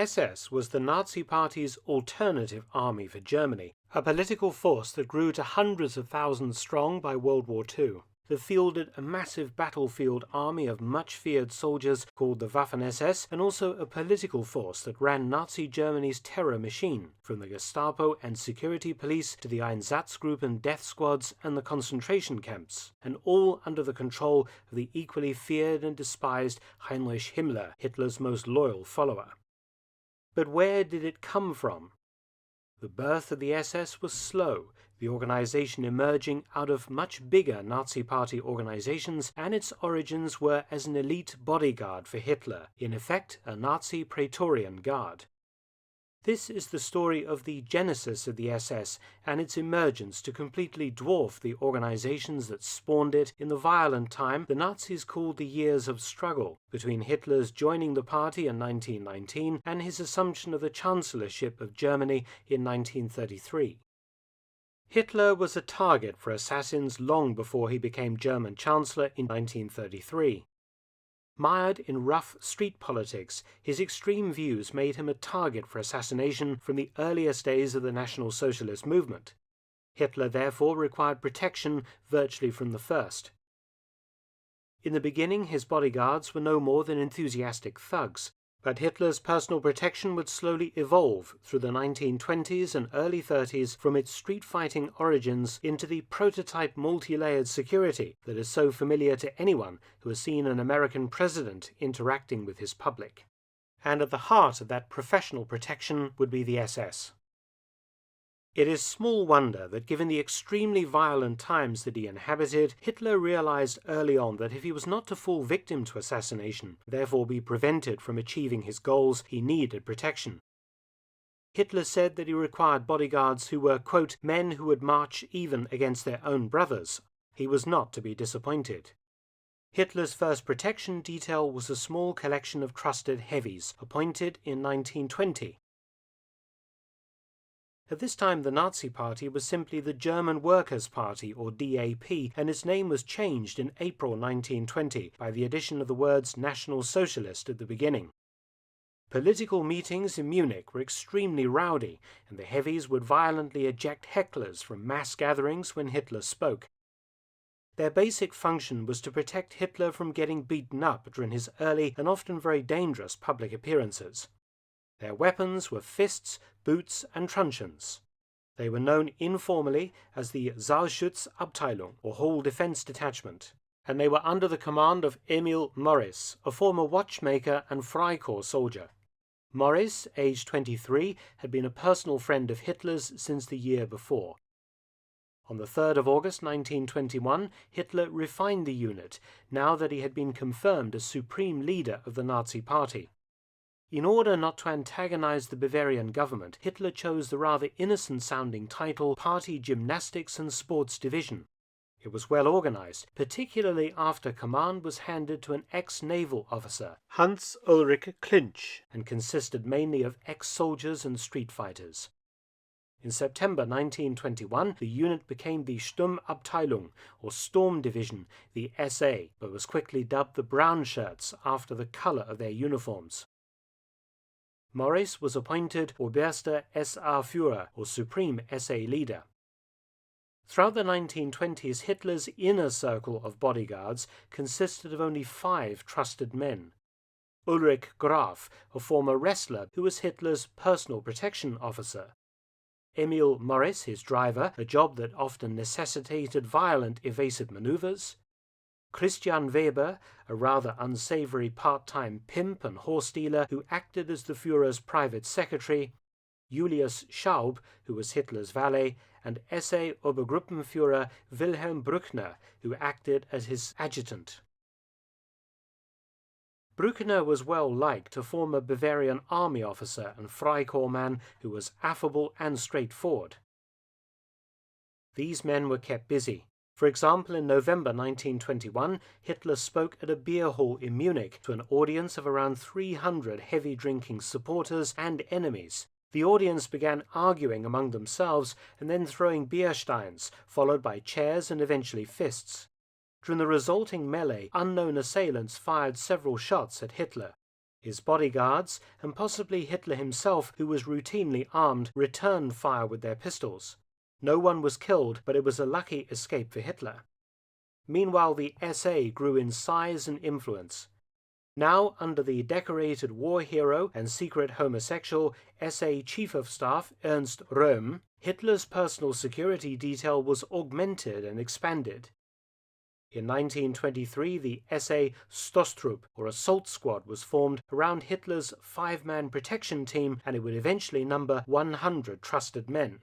SS was the Nazi Party's alternative army for Germany, a political force that grew to hundreds of thousands strong by World War II. They fielded a massive battlefield army of much-feared soldiers called the Waffen-SS, and also a political force that ran Nazi Germany's terror machine, from the Gestapo and security police to the Einsatzgruppen death squads and the concentration camps, and all under the control of the equally feared and despised Heinrich Himmler, Hitler's most loyal follower. But where did it come from? The birth of the SS was slow, the organization emerging out of much bigger Nazi Party organizations, and its origins were as an elite bodyguard for Hitler, in effect a Nazi Praetorian Guard. This is the story of the genesis of the SS and its emergence to completely dwarf the organizations that spawned it in the violent time the Nazis called the years of struggle, between Hitler's joining the party in 1919 and his assumption of the Chancellorship of Germany in 1933. Hitler was a target for assassins long before he became German Chancellor in 1933. Mired in rough street politics, his extreme views made him a target for assassination from the earliest days of the National Socialist movement. Hitler therefore required protection virtually from the first. In the beginning, his bodyguards were no more than enthusiastic thugs, but Hitler's personal protection would slowly evolve through the 1920s and early 30s from its street-fighting origins into the prototype multi-layered security that is so familiar to anyone who has seen an American president interacting with his public. And at the heart of that professional protection would be the SS. It is small wonder that given the extremely violent times that he inhabited, Hitler realized early on that if he was not to fall victim to assassination, therefore be prevented from achieving his goals, he needed protection. Hitler said that he required bodyguards who were, quote, men who would march even against their own brothers. He was not to be disappointed. Hitler's first protection detail was a small collection of trusted heavies, appointed in 1920. At this time, the Nazi Party was simply the German Workers' Party, or DAP, and its name was changed in April 1920 by the addition of the words National Socialist at the beginning. Political meetings in Munich were extremely rowdy, and the heavies would violently eject hecklers from mass gatherings when Hitler spoke. Their basic function was to protect Hitler from getting beaten up during his early and often very dangerous public appearances. Their weapons were fists, boots, and truncheons. They were known informally as the Saalschutzabteilung, or Hall Defense Detachment, and they were under the command of Emil Morris, a former watchmaker and Freikorps soldier. Morris, aged 23, had been a personal friend of Hitler's since the year before. On the 3rd of August 1921, Hitler refined the unit, now that he had been confirmed as supreme leader of the Nazi Party. In order not to antagonize the Bavarian government, Hitler chose the rather innocent-sounding title Party Gymnastics and Sports Division. It was well organized, particularly after command was handed to an ex-naval officer, Hans Ulrich Klinch, and consisted mainly of ex-soldiers and street fighters. In September 1921, the unit became the Sturmabteilung, or Storm Division, the SA, but was quickly dubbed the Brown Shirts after the color of their uniforms. Morris was appointed Oberster SA Führer, or Supreme SA Leader. Throughout the 1920s, Hitler's inner circle of bodyguards consisted of only 5 trusted men. Ulrich Graf, a former wrestler who was Hitler's personal protection officer. Emil Morris, his driver, a job that often necessitated violent evasive maneuvers. Christian Weber, a rather unsavory part-time pimp and horse dealer who acted as the Führer's private secretary, Julius Schaub, who was Hitler's valet, and SA Obergruppenführer Wilhelm Brückner, who acted as his adjutant. Brückner was well liked, a former Bavarian army officer and Freikorps man who was affable and straightforward. These men were kept busy. For example, in November 1921, Hitler spoke at a beer hall in Munich to an audience of around 300 heavy-drinking supporters and enemies. The audience began arguing among themselves and then throwing beer steins, followed by chairs and eventually fists. During the resulting melee, unknown assailants fired several shots at Hitler. His bodyguards, and possibly Hitler himself, who was routinely armed, returned fire with their pistols. No one was killed, but it was a lucky escape for Hitler. Meanwhile, the SA grew in size and influence. Now, under the decorated war hero and secret homosexual SA Chief of Staff Ernst Röhm, Hitler's personal security detail was augmented and expanded. In 1923, the SA Stoßtrupp, or assault squad, was formed around Hitler's five-man protection team, and it would eventually number 100 trusted men.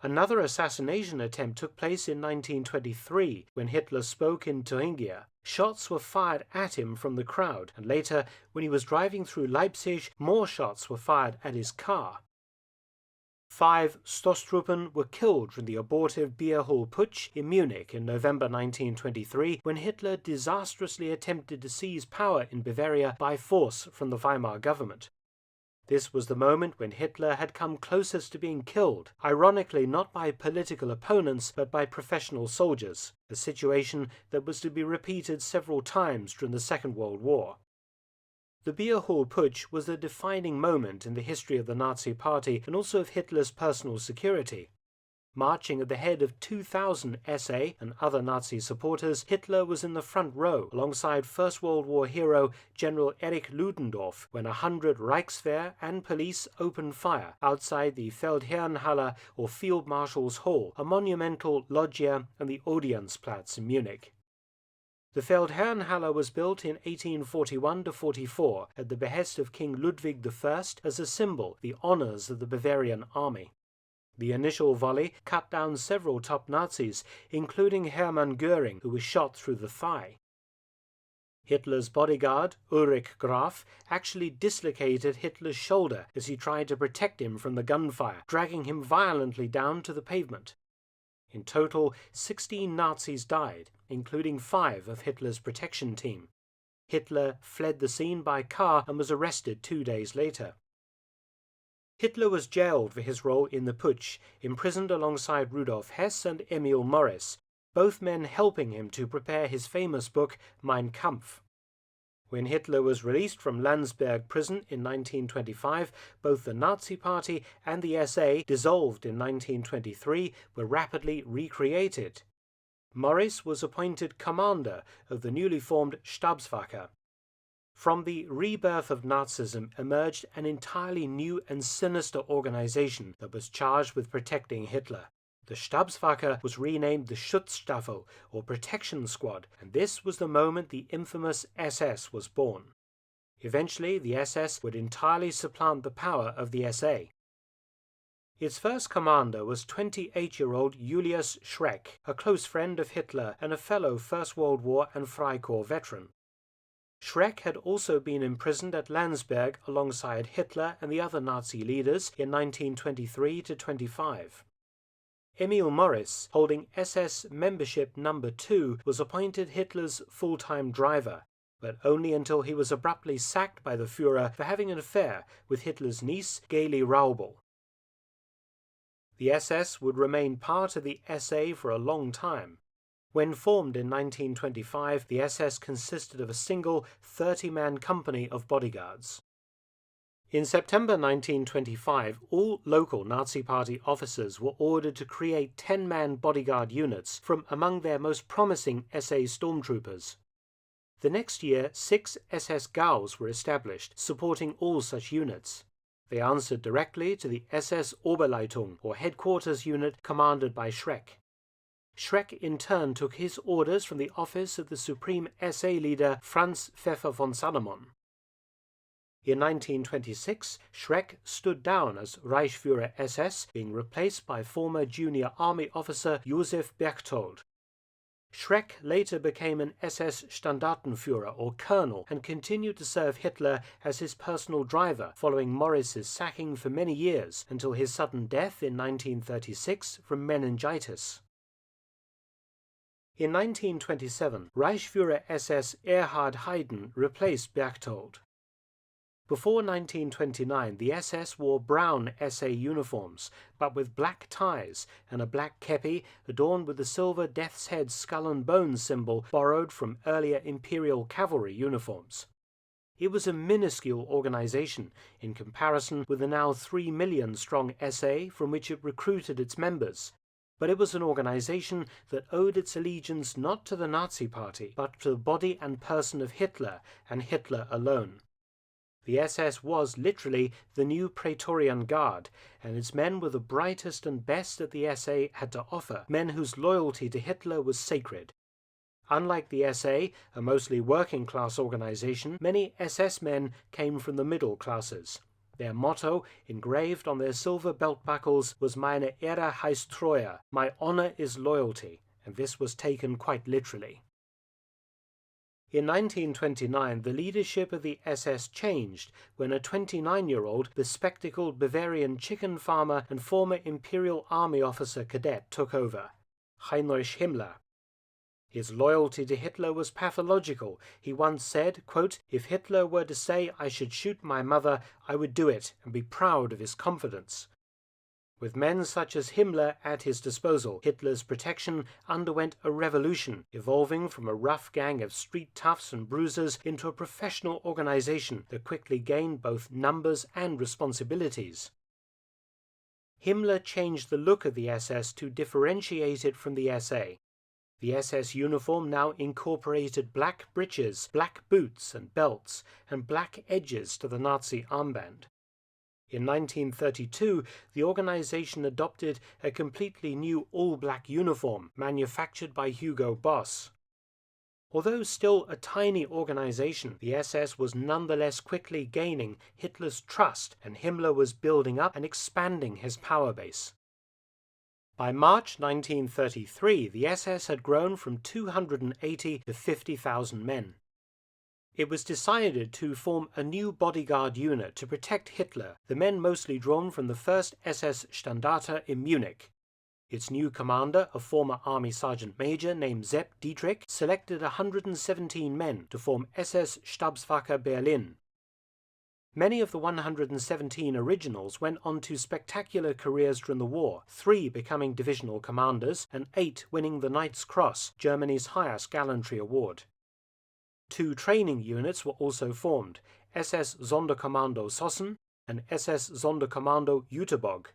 Another assassination attempt took place in 1923 when Hitler spoke in Thuringia. Shots were fired at him from the crowd, and later, when he was driving through Leipzig, more shots were fired at his car. 5 Stoßtruppen were killed during the abortive beer hall Putsch in Munich in November 1923 when Hitler disastrously attempted to seize power in Bavaria by force from the Weimar government. This was the moment when Hitler had come closest to being killed, ironically not by political opponents but by professional soldiers, a situation that was to be repeated several times during the Second World War. The beer hall Putsch was a defining moment in the history of the Nazi Party and also of Hitler's personal security. Marching at the head of 2,000 SA and other Nazi supporters, Hitler was in the front row alongside First World War hero General Erich Ludendorff when 100 Reichswehr and police opened fire outside the Feldherrnhalle or Field Marshal's Hall, a monumental loggia on the Odeonsplatz in Munich. The Feldherrnhalle was built in 1841–44 at the behest of King Ludwig I as a symbol of the honours of the Bavarian army. The initial volley cut down several top Nazis, including Hermann Göring, who was shot through the thigh. Hitler's bodyguard, Ulrich Graf, actually dislocated Hitler's shoulder as he tried to protect him from the gunfire, dragging him violently down to the pavement. In total, 16 Nazis died, including 5 of Hitler's protection team. Hitler fled the scene by car and was arrested 2 days later. Hitler was jailed for his role in the Putsch, imprisoned alongside Rudolf Hess and Emil Morris, both men helping him to prepare his famous book Mein Kampf. When Hitler was released from Landsberg prison in 1925, both the Nazi Party and the SA, dissolved in 1923, were rapidly recreated. Morris was appointed commander of the newly formed Stabswache. From the rebirth of Nazism emerged an entirely new and sinister organization that was charged with protecting Hitler. The Stabswache was renamed the Schutzstaffel, or Protection Squad, and this was the moment the infamous SS was born. Eventually, the SS would entirely supplant the power of the SA. Its first commander was 28-year-old Julius Schreck, a close friend of Hitler and a fellow First World War and Freikorps veteran. Schreck had also been imprisoned at Landsberg alongside Hitler and the other Nazi leaders in 1923–25. Emil Morris, holding SS membership number 2, was appointed Hitler's full-time driver, but only until he was abruptly sacked by the Fuhrer for having an affair with Hitler's niece, Gaily Raubel. The SS would remain part of the SA for a long time. When formed in 1925, the SS consisted of a single 30-man company of bodyguards. In September 1925, all local Nazi Party officers were ordered to create 10-man bodyguard units from among their most promising SA stormtroopers. The next year, 6 SS Gaus were established, supporting all such units. They answered directly to the SS Oberleitung, or headquarters unit commanded by Schreck. Schreck in turn took his orders from the office of the Supreme SA leader Franz Pfeffer von Salomon. In 1926, Schreck stood down as Reichsführer SS, being replaced by former junior army officer Josef Berchtold. Schreck later became an SS Standartenführer, or colonel, and continued to serve Hitler as his personal driver, following Morris's sacking for many years until his sudden death in 1936 from meningitis. In 1927, Reichsführer SS Erhard Hayden replaced Berchtold. Before 1929, the SS wore brown SA uniforms, but with black ties and a black kepi adorned with the silver death's head skull and bones symbol borrowed from earlier imperial cavalry uniforms. It was a minuscule organization in comparison with the now 3 million strong SA from which it recruited its members. But it was an organization that owed its allegiance not to the Nazi Party, but to the body and person of Hitler, and Hitler alone. The SS was literally the new Praetorian Guard, and its men were the brightest and best that the SA had to offer, men whose loyalty to Hitler was sacred. Unlike the SA, a mostly working-class organization, many SS men came from the middle classes. Their motto, engraved on their silver belt buckles, was Meine Ehre heißt Treue, my honor is loyalty, and this was taken quite literally. In 1929, the leadership of the SS changed when a 29-year-old, bespectacled Bavarian chicken farmer and former Imperial Army officer cadet took over, Heinrich Himmler. His loyalty to Hitler was pathological. He once said, quote, "If Hitler were to say I should shoot my mother, I would do it and be proud of his confidence." With men such as Himmler at his disposal, Hitler's protection underwent a revolution, evolving from a rough gang of street toughs and bruisers into a professional organization that quickly gained both numbers and responsibilities. Himmler changed the look of the SS to differentiate it from the SA. The SS uniform now incorporated black breeches, black boots and belts, and black edges to the Nazi armband. In 1932, the organization adopted a completely new all-black uniform, manufactured by Hugo Boss. Although still a tiny organization, the SS was nonetheless quickly gaining Hitler's trust, and Himmler was building up and expanding his power base. By March 1933, the SS had grown from 280 to 50,000 men. It was decided to form a new bodyguard unit to protect Hitler, the men mostly drawn from the 1st SS Standarte in Munich. Its new commander, a former Army Sergeant Major named Sepp Dietrich, selected 117 men to form SS Stabswache Berlin. Many of the 117 originals went on to spectacular careers during the war, 3 becoming divisional commanders and 8 winning the Knight's Cross, Germany's highest gallantry award. 2 training units were also formed, SS Sonderkommando Sossen and SS Sonderkommando Jüterbog.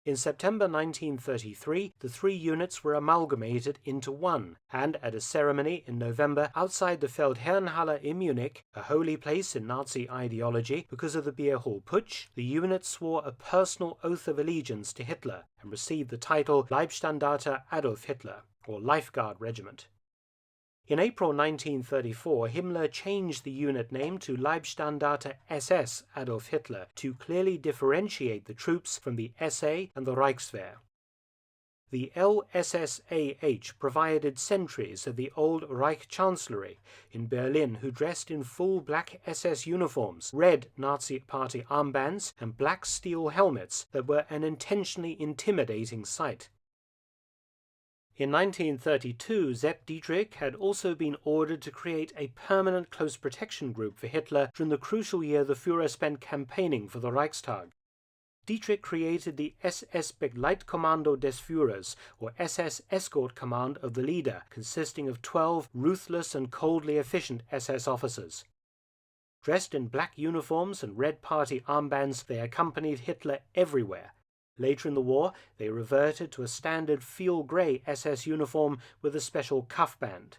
In September 1933, the 3 units were amalgamated into one, and at a ceremony in November outside the Feldherrnhalle in Munich, a holy place in Nazi ideology because of the beer hall Putsch, the units swore a personal oath of allegiance to Hitler and received the title Leibstandarte Adolf Hitler, or Lifeguard Regiment. In April 1934, Himmler changed the unit name to Leibstandarte SS Adolf Hitler to clearly differentiate the troops from the SA and the Reichswehr. The LSSAH provided sentries of the old Reich Chancellery in Berlin who dressed in full black SS uniforms, red Nazi Party armbands, and black steel helmets that were an intentionally intimidating sight. In 1932, Sepp Dietrich had also been ordered to create a permanent close protection group for Hitler during the crucial year the Fuhrer spent campaigning for the Reichstag. Dietrich created the SS Begleitkommando des Führers, or SS Escort Command of the leader, consisting of 12 ruthless and coldly efficient SS officers. Dressed in black uniforms and red party armbands, they accompanied Hitler everywhere. Later in the war, they reverted to a standard field grey SS uniform with a special cuff band.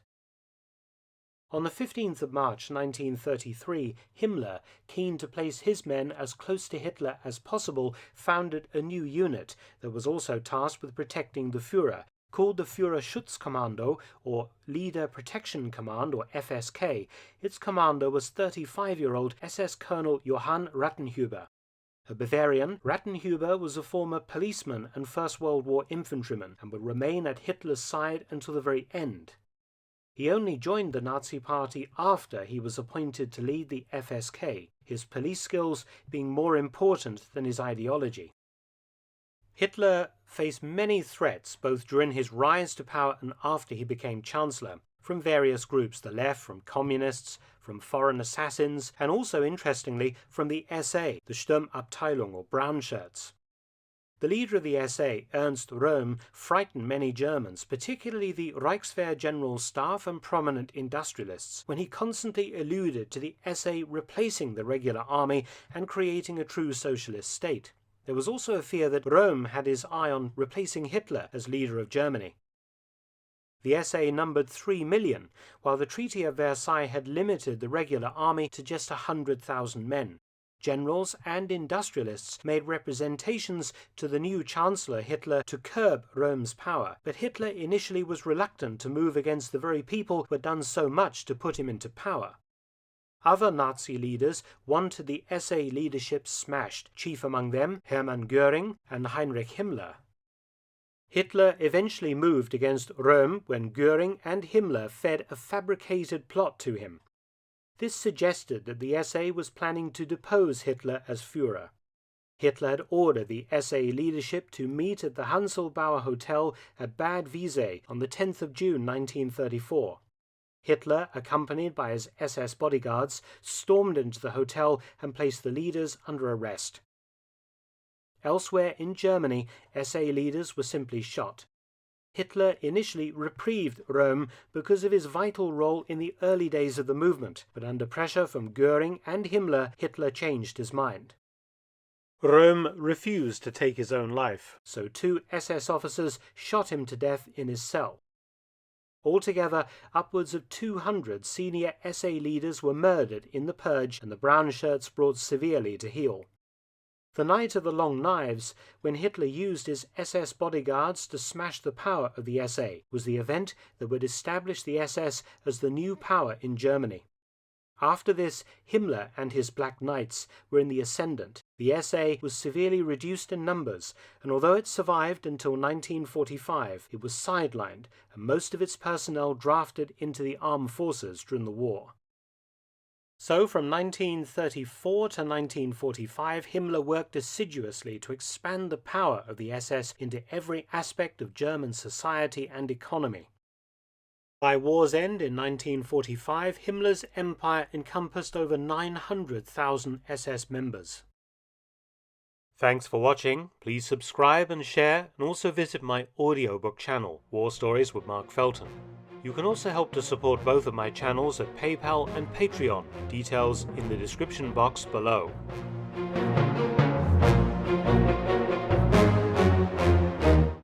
On the 15th of March 1933, Himmler, keen to place his men as close to Hitler as possible, founded a new unit that was also tasked with protecting the Führer, called the Führerschutzkommando, or Leader Protection Command, or FSK. Its commander was 35-year-old SS Colonel Johann Rattenhuber. A Bavarian, Rattenhuber was a former policeman and First World War infantryman and would remain at Hitler's side until the very end. He only joined the Nazi Party after he was appointed to lead the FSK, his police skills being more important than his ideology. Hitler faced many threats both during his rise to power and after he became Chancellor, from various groups, the left, from communists, from foreign assassins, and also, interestingly, from the SA, the Sturmabteilung or brown shirts. The leader of the SA, Ernst Röhm, frightened many Germans, particularly the Reichswehr General Staff and prominent industrialists, when he constantly alluded to the SA replacing the regular army and creating a true socialist state. There was also a fear that Röhm had his eye on replacing Hitler as leader of Germany. The SA numbered 3 million, while the Treaty of Versailles had limited the regular army to just 100,000 men. Generals and industrialists made representations to the new Chancellor Hitler to curb Röhm's power, but Hitler initially was reluctant to move against the very people who had done so much to put him into power. Other Nazi leaders wanted the SA leadership smashed, chief among them Hermann Göring and Heinrich Himmler. Hitler eventually moved against Röhm when Göring and Himmler fed a fabricated plot to him. This suggested that the SA was planning to depose Hitler as Fuhrer. Hitler had ordered the SA leadership to meet at the Hanselbauer Hotel at Bad Wiessee on the 10th of June 1934. Hitler, accompanied by his SS bodyguards, stormed into the hotel and placed the leaders under arrest. Elsewhere in Germany, SA leaders were simply shot. Hitler initially reprieved Röhm because of his vital role in the early days of the movement, but under pressure from Göring and Himmler, Hitler changed his mind. Röhm refused to take his own life, so 2 SS officers shot him to death in his cell. Altogether, upwards of 200 senior SA leaders were murdered in the purge, and the brown shirts brought severely to heel. The night of the long knives, when Hitler used his SS bodyguards to smash the power of the SA, was the event that would establish the SS as the new power in Germany. After this, Himmler and his Black Knights were in the ascendant. The SA was severely reduced in numbers, and although it survived until 1945, it was sidelined, and most of its personnel drafted into the armed forces during the war. So from 1934 to 1945, Himmler worked assiduously to expand the power of the SS into every aspect of German society and economy. By war's end in 1945, Himmler's empire encompassed over 900,000 SS members. Thanks for watching. Please subscribe and share, and also visit my audiobook channel, War Stories with Mark Felton. You can also help to support both of my channels at PayPal and Patreon, details in the description box below.